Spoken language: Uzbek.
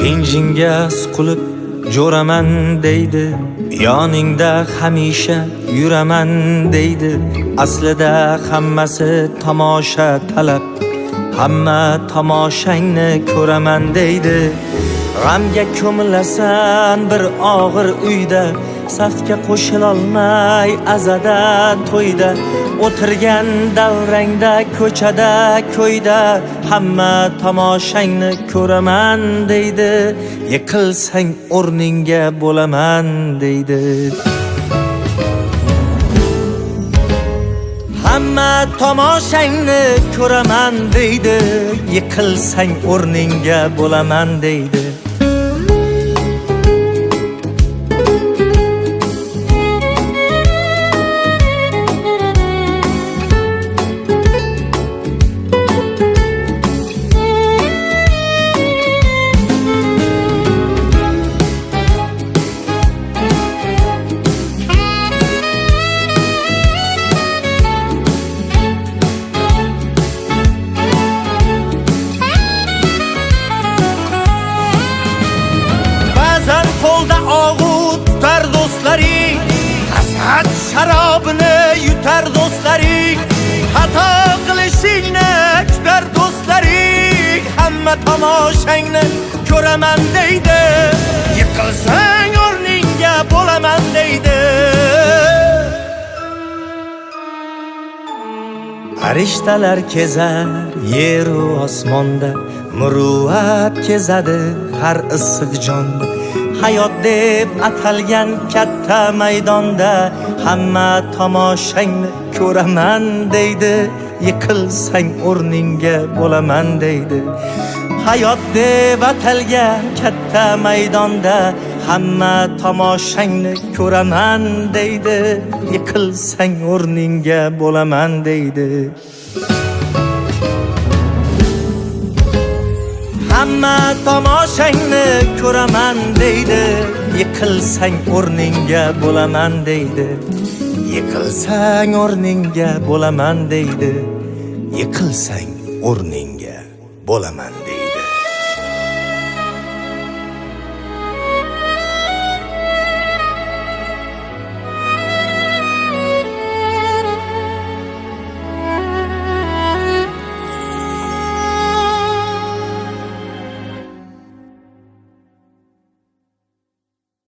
Benjinga suqilib jo'raman deydi, yoningda hamisha yuraman deydi. Aslida hammasi tomosha talab, hamma tomoshangni ko'raman deydi. G'amga ko'milasan bir og'ir uyda, safga qo'shilolmay azada to'yda, o'tirgan davrangda ko'chada ko'yda, hamma tomoshangni ko'raman deydi. Yiqilsang o'rningga bo'laman deydi. Hamma tomoshangni ko'raman deydi. Yiqilsang o'rningga bo'laman deydi. Qo'lda og'ut tutar do'stlaring, hasad sharobini yutar do'stlaring, xato qilishingni kutar do'stlaring. Hamma tomoshangni ko'raman deydi. Yiqilsang o'rningga bo'laman deydi. Farishtalar kezar yer u osmonda, muruvvat kezadi har issiq jonda. Hayot deb atalgan katta maydonda, hamma tomoshangni ko'raman deydi. Yiqilsang o'rningga bo'laman deydi. Hayot deb atalgan katta maydonda, hamma tomoshangni ko'raman deydi. Yiqilsang o'rningga bo'laman deydi. Hamma tomoshangni ko'raman deydi. Yiqilsang o'rningga bo'laman deydi. Yiqilsang o'rningga bo'laman deydi. Yiqilsang o'rningga bo'laman deydi.